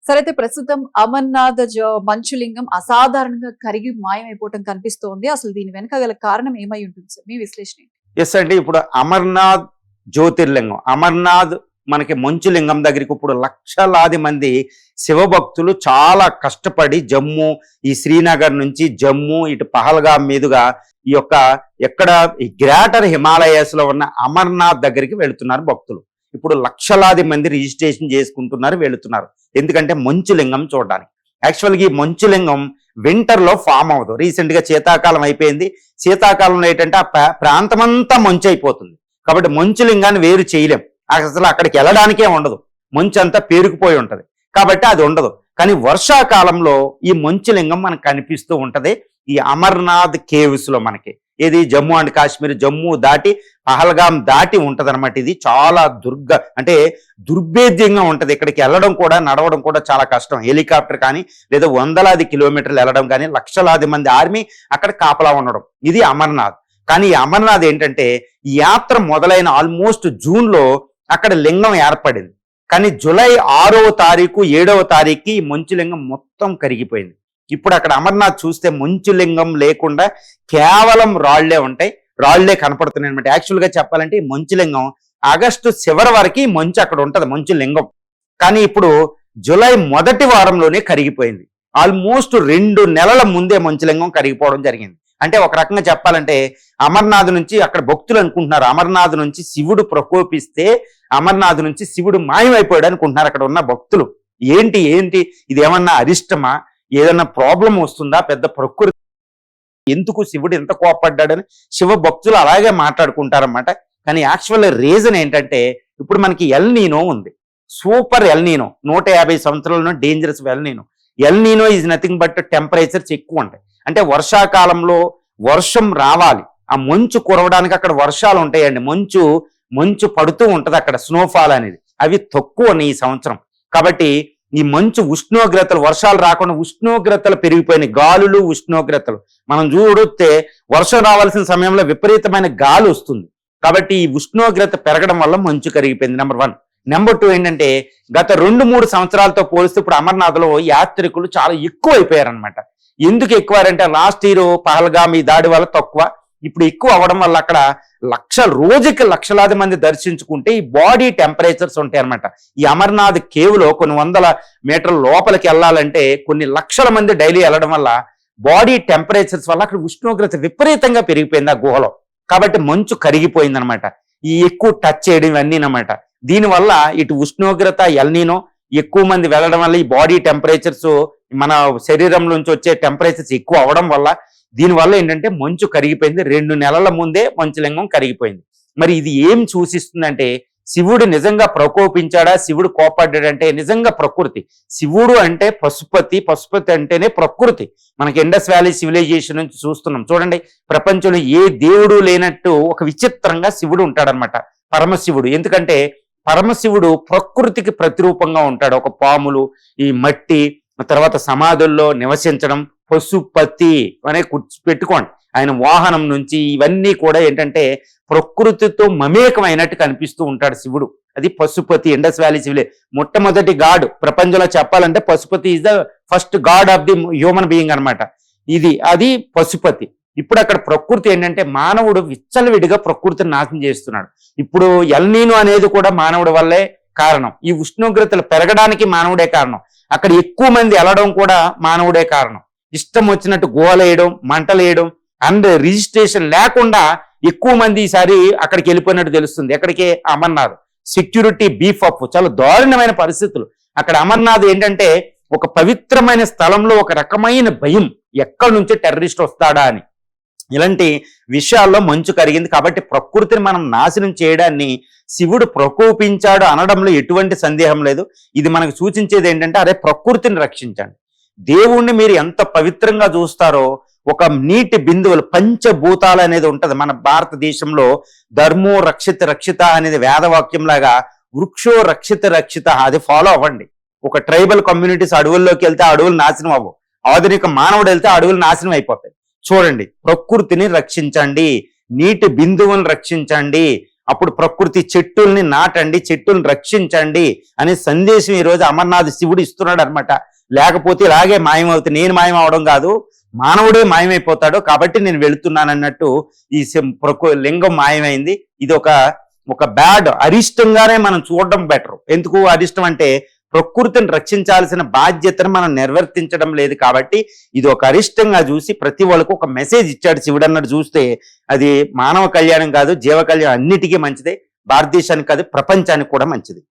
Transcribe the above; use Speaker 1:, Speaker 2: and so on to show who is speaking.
Speaker 1: సరే అయితే ప్రస్తుతం అమర్నాథ్ మంచులింగం అసాధారణంగా కరిగి మాయమైపోవటం కనిపిస్తోంది. అసలు దీని వెనక గల కారణం ఏమై ఉంటుంది సార్? మీ విశ్లేషణ ఏంటి?
Speaker 2: ఎస్ అండి. ఇప్పుడు అమర్నాథ్ జ్యోతిర్లింగం, అమర్నాథ్ మనకి మంచులింగం దగ్గరికి ఇప్పుడు లక్షలాది మంది శివభక్తులు చాలా కష్టపడి జమ్మూ, ఈ శ్రీనగర్ నుంచి జమ్మూ ఇటు పహల్గాం మీదుగా ఈ యొక్క ఎక్కడ ఈ గ్రేటర్ హిమాలయాస్ లో ఉన్న అమర్నాథ్ దగ్గరికి వెళుతున్నారు భక్తులు. ఇప్పుడు లక్షలాది మంది రిజిస్ట్రేషన్ చేసుకుంటున్నారు, వెళుతున్నారు. ఎందుకంటే మంచులింగం చూడడానికి. యాక్చువల్గా ఈ మంచులింగం వింటర్ లో ఫామ్ అవ్వదు. రీసెంట్ గా శీతాకాలం అయిపోయింది. శీతాకాలంలో ఏంటంటే ఆ ప్రాంతమంతా మంచు అయిపోతుంది. కాబట్టి మంచులింగాన్ని వేరు చేయలేం. అసలు అక్కడికి వెళ్ళడానికే ఉండదు, మంచు అంతా పేరుకుపోయి ఉంటది. కాబట్టి అది ఉండదు. కానీ వర్షాకాలంలో ఈ మంచులింగం మనకు కనిపిస్తూ ఉంటది ఈ అమర్నాథ్ కేవ్స్ లో. మనకి ఇది జమ్మూ అండ్ కాశ్మీర్, జమ్మూ దాటి పహల్గాం దాటి ఉంటది అనమాట. ఇది చాలా అంటే దుర్భేద్యంగా ఉంటది. ఇక్కడికి వెళ్ళడం కూడా, నడవడం కూడా చాలా కష్టం. హెలికాప్టర్ కానీ లేదా వందలాది కిలోమీటర్లు వెళ్ళడం కానీ, లక్షలాది మంది ఆర్మీ అక్కడ కాపలా ఉండడం. ఇది అమర్నాథ్. కానీ ఈ అమర్నాథ్ ఏంటంటే ఈ యాత్ర మొదలైన ఆల్మోస్ట్ జూన్ లో అక్కడ లింగం ఏర్పడింది. కానీ జూలై 6వ తారీఖు 7వ తారీఖుకి ఈ మంచులింగం మొత్తం కరిగిపోయింది. ఇప్పుడు అక్కడ అమర్నాథ్ చూస్తే మంచులింగం లేకుండా కేవలం రాళ్లే ఉంటాయి, రాళ్లే కనపడుతున్నాయి అనమాట. యాక్చువల్గా చెప్పాలంటే ఈ మంచులింగం ఆగస్టు చివరి వరకు మంచు అక్కడ ఉంటది, మంచులింగం. కానీ ఇప్పుడు జూలై మొదటి వారంలోనే కరిగిపోయింది. ఆల్మోస్ట్ 2 నెలల ముందే మంచులింగం కరిగిపోవడం జరిగింది. అంటే ఒక రకంగా చెప్పాలంటే అమర్నాథ్ నుంచి అక్కడ భక్తులు అనుకుంటున్నారు అమర్నాథ్ నుంచి శివుడు ప్రకోపిస్తే అమర్నాథ్ నుంచి శివుడు మాయమైపోయాడు అనుకుంటున్నారు అక్కడ ఉన్న భక్తులు. ఏంటి ఇది ఏమన్నా అరిష్టమా, ఏదన్నా ప్రాబ్లం వస్తుందా, పెద్ద ప్రకృతి ఎందుకు శివుడు ఎంత కోపడ్డాడని శివ భక్తులు అలాగే మాట్లాడుకుంటారన్నమాట. కానీ యాక్చువల్ రీజన్ ఏంటంటే ఇప్పుడు మనకి ఎల్ నీనో ఉంది, సూపర్ ఎల్ నీనో. 150 సంవత్సరాలలో dangerous L నీనో. L నీనో is nothing but temperatures ఎక్కువ ఉంటాయి. అంటే వర్షాకాలంలో వర్షం రావాలి, ఆ మంచు కురవడానికి అక్కడ వర్షాలు ఉంటాయండి. మంచు పడుతూ ఉంటది అక్కడ, స్నోఫాల్ అనేది. అవి తక్కువ ఈ సంవత్సరం. కాబట్టి ఈ మంచు ఉష్ణోగ్రతలు, వర్షాలు రాకుండా ఉష్ణోగ్రతలు పెరిగిపోయినాయి. గాలులు, ఉష్ణోగ్రతలు మనం చూస్తే వర్షం రావాల్సిన సమయంలో విపరీతమైన గాలి వస్తుంది. కాబట్టి ఈ ఉష్ణోగ్రత పెరగడం వల్ల మంచు కరిగిపోయింది. నెంబర్ 1. నెంబర్ 2 ఏంటంటే గత 2-3 సంవత్సరాలతో పోలిస్తే ఇప్పుడు అమర్నాథ్లో యాత్రికులు చాలా ఎక్కువ అయిపోయారనమాట. ఎందుకు ఎక్కువారంటే లాస్ట్ ఇయర్ పహల్గాం ఈ దాడి వల్ల తక్కువ, ఇప్పుడు ఎక్కువ అవ్వడం వల్ల అక్కడ రోజుకి లక్షలాది మంది దర్శించుకుంటే ఈ బాడీ టెంపరేచర్స్ ఉంటాయి అనమాట. ఈ అమర్నాథ్ కేవ్ లో కొన్ని వందల మీటర్ల లోపలికి వెళ్ళాలంటే కొన్ని లక్షల మంది డైలీ వెళ్ళడం వల్ల బాడీ టెంపరేచర్స్ వల్ల అక్కడ ఉష్ణోగ్రత విపరీతంగా పెరిగిపోయింది ఆ గుహలో. కాబట్టి మంచు కరిగిపోయింది అనమాట. ఈ ఎక్కువ టచ్ చేయడం ఇవన్నీ అనమాట. దీనివల్ల ఇటు ఉష్ణోగ్రత, ఎల్నీనో, ఎక్కువ మంది వెళ్ళడం వల్ల ఈ బాడీ టెంపరేచర్స్, మన శరీరం నుంచి వచ్చే టెంపరేచర్స్ ఎక్కువ అవడం వల్ల దీనివల్ల ఏంటంటే మంచు కరిగిపోయింది. 2 నెలల ముందే మంచులింగం కరిగిపోయింది. మరి ఇది ఏం సూచిస్తుందంటే శివుడు నిజంగా ప్రకోపించాడా, శివుడు కోపడ్డాడంటే నిజంగా ప్రకృతి. శివుడు అంటే పశుపతి, పశుపతి అంటేనే ప్రకృతి. మనకి ఇండస్ వ్యాలీ సివిలైజేషన్ నుంచి చూస్తున్నాం చూడండి. ప్రపంచంలో ఏ దేవుడు లేనట్టు ఒక విచిత్రంగా శివుడు ఉంటాడనమాట, పరమశివుడు. ఎందుకంటే పరమశివుడు ప్రకృతికి ప్రతిరూపంగా ఉంటాడు. ఒక పాములు, ఈ మట్టి, తర్వాత సమాధుల్లో నివసించడం, పశుపతి అనే పెట్టుకోండి. ఆయన వాహనం నుంచి ఇవన్నీ కూడా ఏంటంటే ప్రకృతితో మమేకమైనట్టు కనిపిస్తూ ఉంటాడు శివుడు. అది పశుపతి. ఇండస్ వ్యాలీ సివిలే మొట్టమొదటి గాడ్ ప్రపంచంలో చెప్పాలంటే Pashupati is the first god of the human being అనమాట. అది పశుపతి. ఇప్పుడు అక్కడ ప్రకృతి ఏంటంటే మానవుడు విచ్చలవిడిగా ప్రకృతిని నాశనం చేస్తున్నాడు. ఇప్పుడు ఎల్ నీనో అనేది కూడా మానవుడి వల్లే కారణం. ఈ ఉష్ణోగ్రతలు పెరగడానికి మానవుడే కారణం. అక్కడ ఎక్కువ మంది వెళ్ళడం కూడా మానవుడే కారణం. ఇష్టం వచ్చినట్టు గోలేయడం, మంటలేయడం అండ్ రిజిస్ట్రేషన్ లేకుండా ఎక్కువ మంది ఈసారి అక్కడికి వెళ్ళిపోయినట్టు తెలుస్తుంది. ఎక్కడికి? అమర్నాథ్. సెక్యూరిటీ బీఫ్ అప్, చాలా దారుణమైన పరిస్థితులు అక్కడ. అమర్నాథ్ ఏంటంటే ఒక పవిత్రమైన స్థలంలో ఒక రకమైన భయం, ఎక్కడి నుంచి టెర్రరిస్ట్ వస్తాడా అని. ఇలాంటి విషయాల్లో మంచు కరిగింది. కాబట్టి ప్రకృతిని మనం నాశనం చేయడాన్ని శివుడు ప్రకోపించాడు అనడంలో ఎటువంటి సందేహం లేదు. ఇది మనకు సూచించేది ఏంటంటే అరే ప్రకృతిని రక్షించండి. దేవుణ్ణి మీరు ఎంత పవిత్రంగా చూస్తారో, ఒక నీటి బిందువులు, పంచభూతాలు అనేది ఉంటది మన భారతదేశంలో. ధర్మో రక్షిత రక్షిత అనేది వేదవాక్యం లాగా వృక్షో రక్షిత రక్షిత అది ఫాలో అవ్వండి. ఒక ట్రైబల్ కమ్యూనిటీస్ అడవుల్లోకి వెళ్తే అడవులు నాశనం అవ్వవు, ఆధునిక మానవుడు వెళ్తే అడవులు నాశనం అయిపోతాయి. చూడండి, ప్రకృతిని రక్షించండి, నీటి బిందువులను రక్షించండి, అప్పుడు ప్రకృతి చెట్టుల్ని నాటండి, చెట్టుల్ని రక్షించండి అనే సందేశం ఈ రోజు అమర్నాథ్ శివుడు ఇస్తున్నాడు అనమాట. లేకపోతే ఇలాగే మాయమవుతుంది. నేను మాయం అవడం కాదు, మానవుడే మాయమైపోతాడు, కాబట్టి నేను వెళుతున్నాను అన్నట్టు ఈ లింగం మాయమైంది. ఇది ఒక బ్యాడ్ అరిష్టంగానే మనం చూడడం బెటర్. ఎందుకు అరిష్టం అంటే ప్రకృతిని రక్షించాల్సిన బాధ్యతను మనం నిర్వర్తించడం లేదు కాబట్టి ఇది ఒక అరిష్టంగా చూసి ప్రతి వాళ్ళకు ఒక మెసేజ్ ఇచ్చాడు శివుడు అన్నట్టు చూస్తే అది మానవ కళ్యాణం కాదు, జీవ కళ్యాణం అన్నిటికీ మంచిదే. భారతదేశానికి కాదు, ప్రపంచానికి కూడా మంచిది.